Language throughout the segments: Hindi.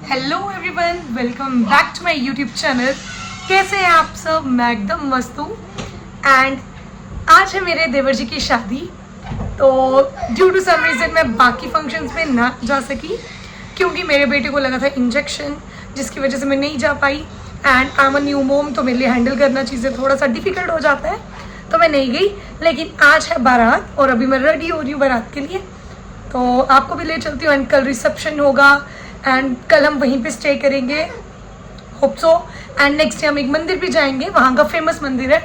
Hello everyone, welcome back to my YouTube channel. कैसे हैं आप सब? मैं एकदम मस्त हूँ। एंड आज है मेरे देवर जी की शादी, तो ड्यू टू सम रीज़न मैं बाकी फंक्शंस में ना जा सकी क्योंकि मेरे बेटे को लगा था इंजेक्शन, जिसकी वजह से मैं नहीं जा पाई। And I am a new mom, तो मेरे लिए हैंडल करना चीज़ें थोड़ा सा डिफिकल्ट हो जाता है, तो मैं नहीं गई। लेकिन आज है बारात और अभी मैं रेडी हो रही हूँ बारात के लिए, तो आपको भी ले चलती हूँ। एंड कल रिसेप्शन होगा एंड कल हम वहीं पे स्टे करेंगे, hope so. And next day हम एक मंदिर भी जाएंगे, वहाँ का फेमस मंदिर है,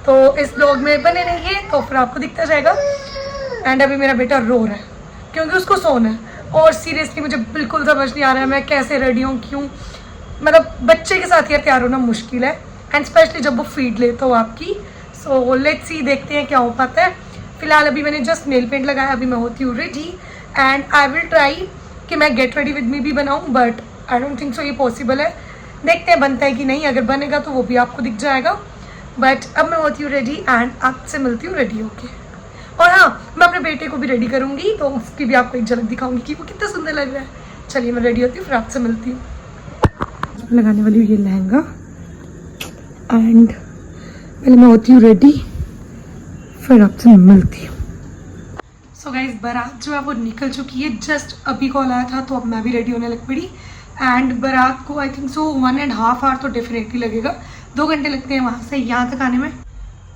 तो इस ब्लॉग में बने रहिए तो फिर आपको दिखता जाएगा। एंड अभी मेरा बेटा रो रहा है क्योंकि उसको सोना है, और सीरियसली मुझे बिल्कुल समझ नहीं आ रहा है मैं कैसे रेडी हूँ, क्यों। मतलब बच्चे के साथ यार तैयार होना मुश्किल है, एंड स्पेशली जब वो फीड लेता हो आपकी। सो लेट्स सी, देखते हैं क्या हो पाता है। फिलहाल अभी मैंने जस्ट नेल पेंट लगाया, अभी मैं होती हूँ ready. And I will try कि मैं गेट रेडी विद मी भी बनाऊँ, but I don't think so ये पॉसिबल है। देखते हैं बनता है कि नहीं, अगर बनेगा तो वो भी आपको दिख जाएगा। बट अब मैं होती हूँ रेडी एंड आपसे मिलती हूँ रेडी होके। और हाँ, मैं अपने बेटे को भी रेडी करूँगी, तो उसकी भी आपको एक झलक दिखाऊंगी कि वो कितना सुंदर लग रहा है। चलिए मैं रेडी होती हूँ, फिर आपसे मिलती हूँ। लगाने वाली हूँ ये लहंगा, एंड पहले मैं होती हूँ रेडी, फिर आपसे मिलती हूँ। सो गाइज, बारात जो है वो निकल चुकी है, जस्ट अभी कॉल आया था तो अब मैं भी रेडी होने लग पड़ी। एंड बारात को आई थिंक सो 1.5 आवर तो डेफिनेटली लगेगा, 2 घंटे लगते हैं वहाँ से यहाँ तक आने में।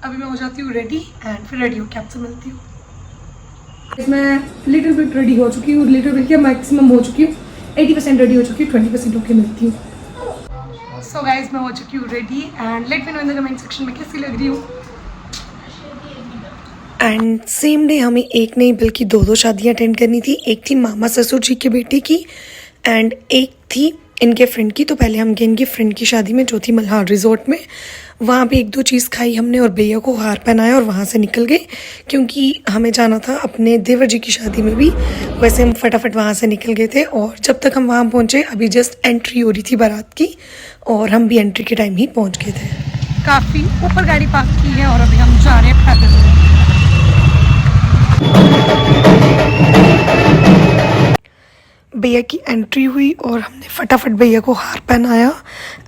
अभी मैं हो जाती हूँ रेडी एंड फिर रेडी होकर आपसे मिलती हूँ। मैं लिटिल बिट रेडी हो चुकी हूँ, लिटिल बिट क्या मैक्सिमम हो चुकी हूँ, 80% रेडी हो चुकी हूँ, 20% होके मिलती हूँ। सो गाइज, मैं हो चुकी हूँ ready and let me know in the comment section में कैसी लग रही हूँ। एंड सेम डे हमें एक नहीं बल्कि 2 शादियाँ अटेंड करनी थी। एक थी मामा ससुर जी के बेटे की एंड एक थी इनके फ्रेंड की। तो पहले हम गए इनकी फ्रेंड की शादी में जो थी मल्हार रिजॉर्ट में। वहाँ पे 1-2 चीज़ खाई हमने और भैया को हार पहनाया और वहाँ से निकल गए क्योंकि हमें जाना था अपने देवर जी की शादी में भी। वैसे हम फटाफट वहाँ से निकल गए थे और जब तक हम वहाँ पहुँचे अभी जस्ट एंट्री हो रही थी बारात की और हम भी एंट्री के टाइम ही पहुँच गए थे। काफ़ी ऊपर गाड़ी पार्क की है और अभी हम जा रहे हैं पैदल। भैया की एंट्री हुई और हमने फटाफट भैया को हार पहनाया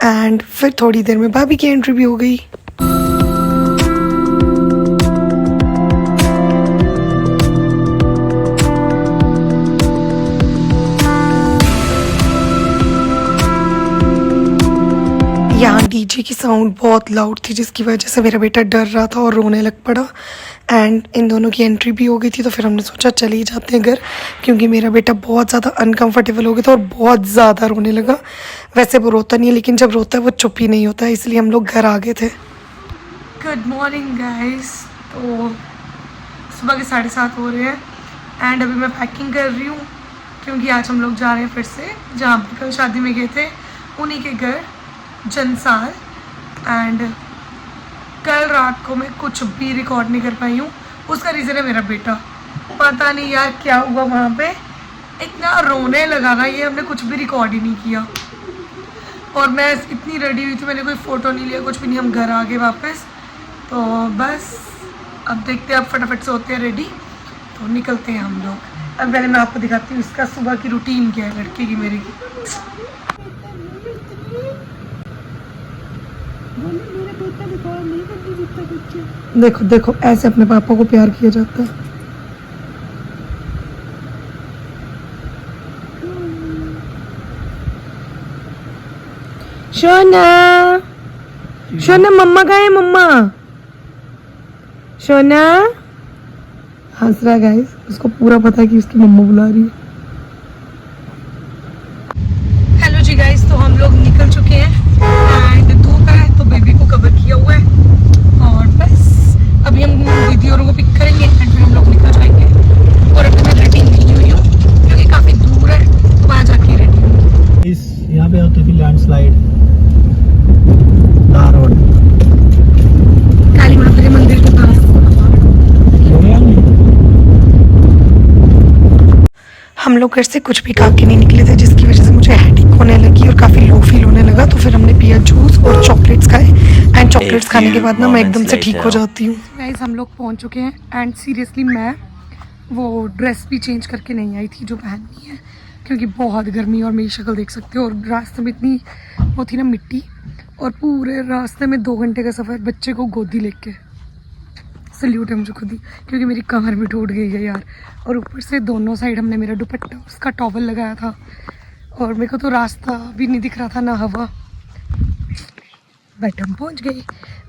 एंड फिर थोड़ी देर में भाभी की एंट्री भी हो गई। यहाँ डीजे की साउंड बहुत लाउड थी जिसकी वजह से मेरा बेटा डर रहा था और रोने लग पड़ा। एंड इन दोनों की एंट्री भी हो गई थी तो फिर हमने सोचा चले ही जाते हैं घर, क्योंकि मेरा बेटा बहुत ज़्यादा अनकंफर्टेबल हो गया था और बहुत ज़्यादा रोने लगा। वैसे वो रोता नहीं है, लेकिन जब रोता है वो चुप ही नहीं होता है, इसलिए हम लोग घर आ गए थे। Good morning guys. तो सुबह के 7:30 हो रहे हैं एंड अभी मैं पैकिंग कर रही हूँ क्योंकि आज हम लोग जा रहे हैं फिर से जहाँ पे कल शादी में गए थे उन्हीं के घर जनसाल। एंड कल रात को मैं कुछ भी रिकॉर्ड नहीं कर पाई हूँ, उसका रीज़न है मेरा बेटा। पता नहीं यार क्या हुआ, वहाँ पे इतना रोने लगा ना, ये हमने कुछ भी रिकॉर्ड ही नहीं किया। और मैं इतनी रेडी हुई थी, मैंने कोई फ़ोटो नहीं लिया, कुछ भी नहीं। हम घर आ गए वापस, तो बस अब देखते हैं, अब फटाफट से होते हैं रेडी तो निकलते हैं हम लोग। अब पहले मैं आपको दिखाती हूँ इसका सुबह की रूटीन क्या है, लड़के की मेरे की। देखो देखो, ऐसे अपने पापा को प्यार किया जाता है। सोना सोना, मम्मा कहाँ है? मम्मा सोना हंस रहा है गाइस, उसको पूरा पता है कि उसकी मम्मा बुला रही है। हेलो जी गाइस, तो हम लोग निकल चुके हैं एंड धूप है तो बेबी को कवर किया हुआ है और बस अभी हम दीदी औरों को पिक करेंगे एंड फिर हम लोग निकल जाएंगे। और अभी मैं रेडी नहीं हुई हूँ क्योंकि काफ़ी दूर है, तो वहाँ जाके रेडी हूँ। इस यहाँ पे होती थी लैंडस्लाइड रोड, काली माता के मंदिर के पास। हम लोग घर से कुछ भी खा के नहीं निकले थे जिसकी वजह से मुझे हेडेक होने लगी और काफ़ी लो फील होने लगा। तो फिर हमने पिया जूस और चॉकलेट्स खाए एंड चॉकलेट्स खाने के बाद ना मैं एकदम से ठीक हो जाती हूँ। गाइस, हम लोग पहुँच चुके हैं एंड सीरियसली मैं वो ड्रेस भी चेंज करके नहीं आई थी जो पहननी है, क्योंकि बहुत गर्मी और मेरी शक्ल देख सकते हो, और रास्ते में इतनी वो थी ना मिट्टी, और पूरे रास्ते में 2 घंटे का सफ़र बच्चे को गोदी लेके। सल्यूट है मुझे खुद ही, क्योंकि मेरी कमर भी टूट गई है यार। और ऊपर से दोनों साइड हमने मेरा दुपट्टा उसका टॉवल लगाया था, और मेरे को तो रास्ता भी नहीं दिख रहा था, ना हवा। बट हम पहुँच गए।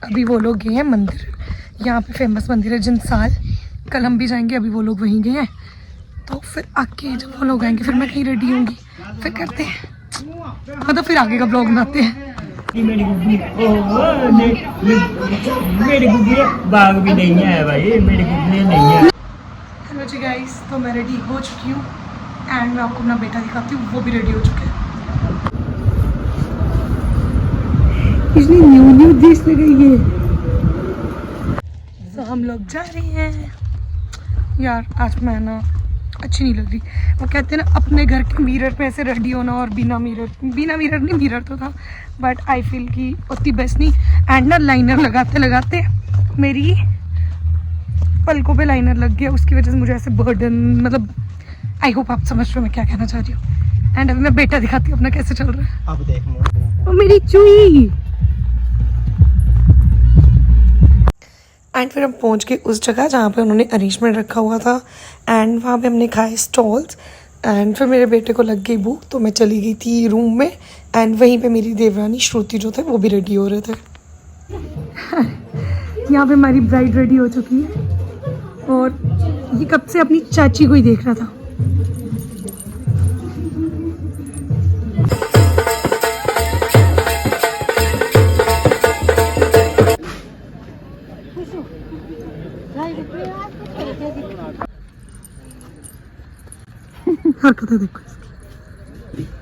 अभी वो लोग गए हैं मंदिर, यहाँ पे फेमस मंदिर है जिनसाल। कल हम भी जाएंगे, अभी वो लोग वहीं गए हैं। तो फिर आके जब वो लोग आएंगे फिर मैं कहीं रेडी होंगी, फिर करते हैं, मतलब फिर आगे का ब्लॉग बनाते हैं। मेरी गुग्गी बाग भी नहीं है भाई, मेरी गुग्गी नहीं है। हेलो जी गाइस, तो मैं रेडी हो चुकी हूँ एंड मैं आपको अपना बेटा दिखाती हूँ, वो भी रेडी हो चुके हैं। इसने न्यू ड्रेस लगाई है, तो हम लोग जा रहे हैं। यार आज मैं ना अच्छी नहीं लग रही। वो कहते हैं ना अपने घर के मिरर पे ऐसे रेडी होना, और बिना मिरर नहीं, मिरर तो था बट आई फील कि उतनी बेस्ट नहीं। एंड ना लाइनर लगाते लगाते मेरी पलकों पे लाइनर लग गया, उसकी वजह से मुझे ऐसे बर्डन, मतलब आई होप आप समझ रहे हो मैं क्या कहना चाह रही हूँ। एंड अभी मैं बेटा दिखाती हूँ अपना कैसे चल रहा है। अब देख ओ मेरी चुई। एंड फिर हम पहुंच गए उस जगह जहाँ पे उन्होंने अरेंजमेंट रखा हुआ था, एंड वहाँ पे हमने खाए स्टॉल्स। एंड फिर मेरे बेटे को लग गई भूख, तो मैं चली गई थी रूम में। एंड वहीं पे मेरी देवरानी श्रुति जो थे वो भी रेडी हो रहे थे। यहाँ पे हमारी ब्राइड रेडी हो चुकी है, और ये कब से अपनी चाची को ही देख रहा था। हरकतें देखो इसकी।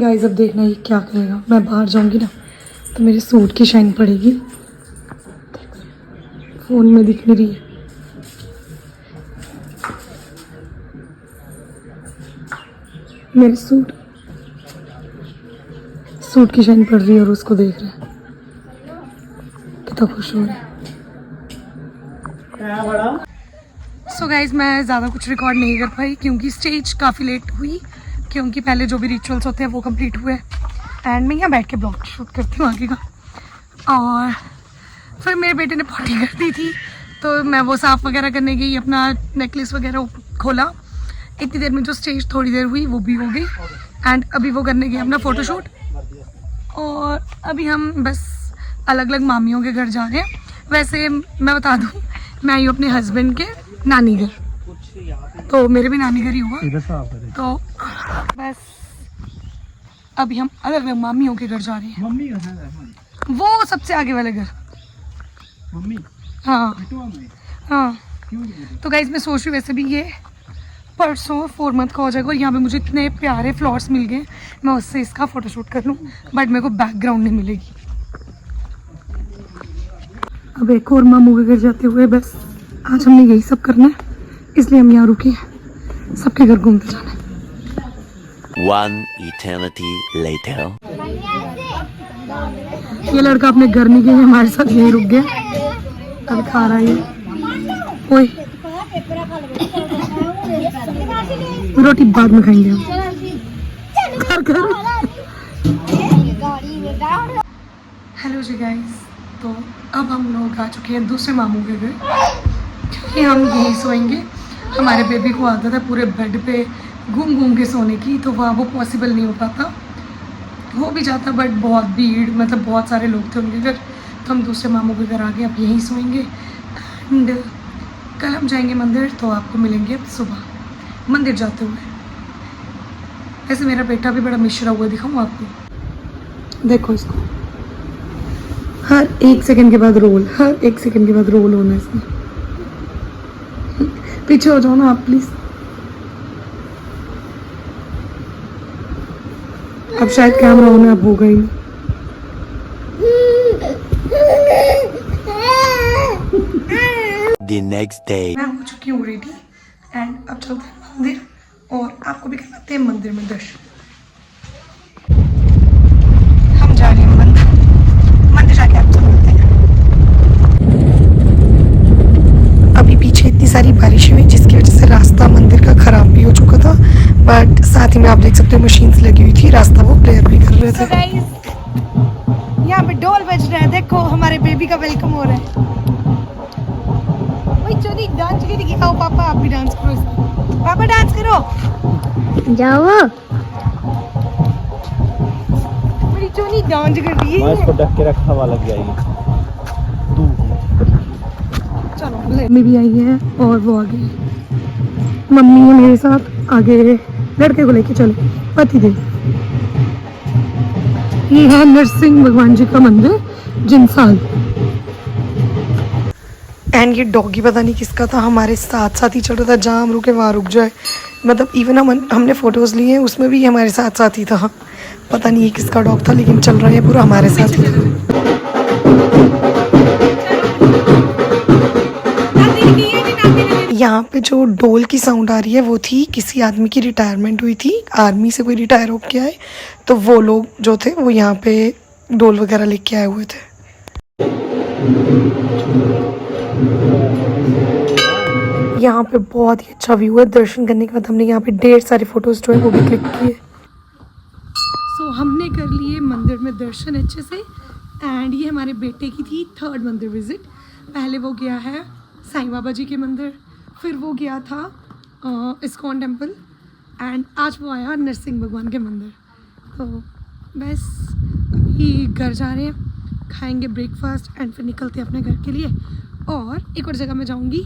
गाइस अब देखना ये क्या करेगा। मैं बाहर जाऊंगी ना तो मेरे सूट की शाइन पड़ेगी। फोन में दिख नहीं रही है। मेरे सूट की शाइन पड़ रही है और उसको देख रहे हैं, कितना खुश हो रहा है। सो गाइज मैं ज़्यादा कुछ रिकॉर्ड नहीं कर पाई क्योंकि स्टेज काफ़ी लेट हुई, क्योंकि पहले जो भी रिचुअल्स होते हैं वो कंप्लीट हुए। एंड मैं यहाँ बैठ के ब्लॉग शूट करती हूँ आगे का। और फिर मेरे बेटे ने पॉटी कर दी थी, तो मैं वो साफ़ वगैरह करने गई, अपना नेकलेस वगैरह खोला। इतनी देर में जो स्टेज थोड़ी देर हुई वो भी हो गई। एंड अभी वो करने गए अपना फ़ोटोशूट, और अभी हम बस अलग अलग मामियों के घर जा रहे हैं। वैसे मैं बता दूँ, मैं आई हूँ अपने हस्बैंड के नानी घर, तो मेरे भी नानी घर ही हुआ। तो बस अभी हम अलग अलग मामियों के घर जा रहे हैं। मम्मी का है, वो सबसे आगे वाले घर। मम्मी हाँ हाँ। तो गाइज मैं सोच रही हूँ, वैसे भी ये परसों 4 मंथ का हो जाएगा, और यहाँ पे मुझे इतने प्यारे फ्लावर्स मिल गए, मैं उससे इसका फ़ोटोशूट कर लूँ, बट मेरे को बैकग्राउंड नहीं मिलेगी। अब एक और मामू के घर जाते हुए बस आज हमने यही सब करना है, इसलिए हम यहाँ रुके हैं। सबके घर घूमते जाना है। One eternity later. ये लड़का अपने घर नहीं गया, हमारे साथ यहीं रुक गया, अब खा रहा है ये। ओए रोटी बाद में खाएंगे हम। हेलो जी गाइस, तो अब हम लोग आ चुके हैं दूसरे मामू के घर, क्योंकि हम यहीं सोएंगे। हमारे बेबी को आदत है पूरे बेड पे घूम घूम के सोने की, तो वहाँ वो पॉसिबल नहीं हो पाता। हो भी जाता बट बहुत भीड़, मतलब बहुत सारे लोग थे उनके घर, तो हम दूसरे मामू के घर आ गए, अब यहीं सोएंगे। एंड कल हम जाएंगे मंदिर, तो आपको मिलेंगे सुबह मंदिर जाते हुए। वैसे मेरा बेटा भी बड़ा मिश्रा हुआ, दिखाऊँ आपको, देखो इसको, हर 1 सेकंड के बाद रोल, हर 1 सेकंड के बाद रोल होना है इसमें। पीछे हो जाओ ना आप प्लीज। अब शायद कैमरा होने अब होगा ही नहीं। The next day. मैं हो चुकी हूँ रेडी, एंड अब चलते हैं मंदिर, और आपको भी करवाते हैं मंदिर में दर्शन। हम जा रहे हैं मंदिर जाके आपसे मिलते हैं। अभी पीछे इतनी सारी बारिश हुई जिसकी वजह से रास्ता मंदिर का ख़राब भी हो चुका था, साथ ही में आप देख सकते हो मशीन्स लगी हुई थी, रास्ता वो प्लेयर भी कर रहे थे। यहाँ पे ढोल बज रहा है, देखो हमारे बेबी का वेलकम हो रहा है। वही चोरी डांस करके दिखाओ, पापा आप भी डांस करो इसमें। पापा डांस करो, जाओ। मेरी चोनी डांस कर रही मैं है। इसको ढक के रखा हुआ लग जाएगी। चलो मम्मी भी आई है और वो आ गई। मम्मी है मेरे साथ, आगे लड़के को लेके चले पति देव। ये है नरसिंह भगवान जी का मंदिर जिनसाल। एंड ये डॉगी पता नहीं किसका था, हमारे साथ साथ ही चल रहा था, जहाँ हम रुके वहाँ रुक जाए। मतलब इवन हमने फ़ोटोज़ लिए हैं उसमें भी ये हमारे साथ साथ ही था। पता नहीं ये किसका डॉग था, लेकिन चल रहा है पूरा हमारे साथ ही था। यहाँ पे जो डोल की साउंड आ रही है वो थी किसी आदमी की रिटायरमेंट हुई थी, आर्मी से कोई रिटायर होके आए, तो वो लोग जो थे वो यहाँ पे डोल वगैरह लेके आए हुए थे। यहाँ पे बहुत ही अच्छा व्यू है। दर्शन करने के बाद हमने यहाँ पे ढेर सारे फोटोज जो है वो भी क्लिक किए। सो हमने कर लिए मंदिर में दर्शन अच्छे से। एंड ये हमारे बेटे की थी 3rd मंदिर विजिट। पहले वो गया है साईं बाबा जी के मंदिर, फिर वो गया था इस्कॉन टेम्पल, एंड आज वो आया नरसिंह भगवान के मंदिर। तो बस अभी घर जा रहे हैं, खाएंगे ब्रेकफास्ट एंड फिर निकलते हैं अपने घर के लिए। और एक और जगह मैं जाऊंगी,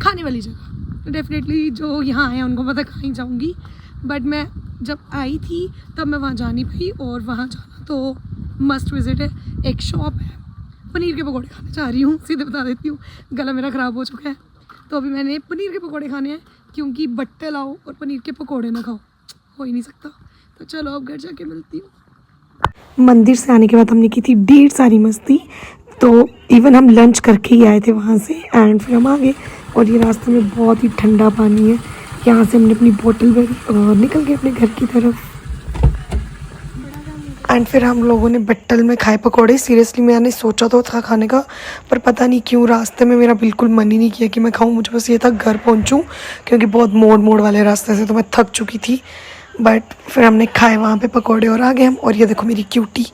खाने वाली जगह। डेफिनेटली जो यहाँ आए हैं उनको पता कहीं जाऊंगी, बट मैं जब आई थी तब मैं वहाँ जा नहीं पाई, और वहाँ जाना तो मस्ट विजिट है। एक शॉप है, पनीर के पकौड़े खाने जा रही हूँ, सीधे बता देती हूँ, गला मेरा ख़राब हो चुका है। तो अभी मैंने पनीर के पकौड़े खाने हैं, क्योंकि बट्टे लाओ और पनीर के पकौड़े ना खाओ हो ही नहीं सकता। तो चलो अब घर जाके मिलती हूँ। मंदिर से आने के बाद हमने की थी ढेर सारी मस्ती, तो इवन हम लंच करके ही आए थे वहाँ से, एंड फिर हम आ गए। और ये रास्ते में बहुत ही ठंडा पानी है, यहाँ से हमने अपनी बोतल भरी और निकल गए अपने घर की तरफ। एंड फिर हम लोगों ने बट्टल में खाए पकौड़े। सीरियसली मैंने सोचा तो था खाने का, पर पता नहीं क्यों रास्ते में मेरा बिल्कुल मन ही नहीं किया कि मैं खाऊं। मुझे बस ये था घर पहुंचूं, क्योंकि बहुत मोड़ वाले रास्ते से तो मैं थक चुकी थी। बट फिर हमने खाए वहाँ पे पकौड़े और आ गए हम। और ये देखो मेरी क्यूटी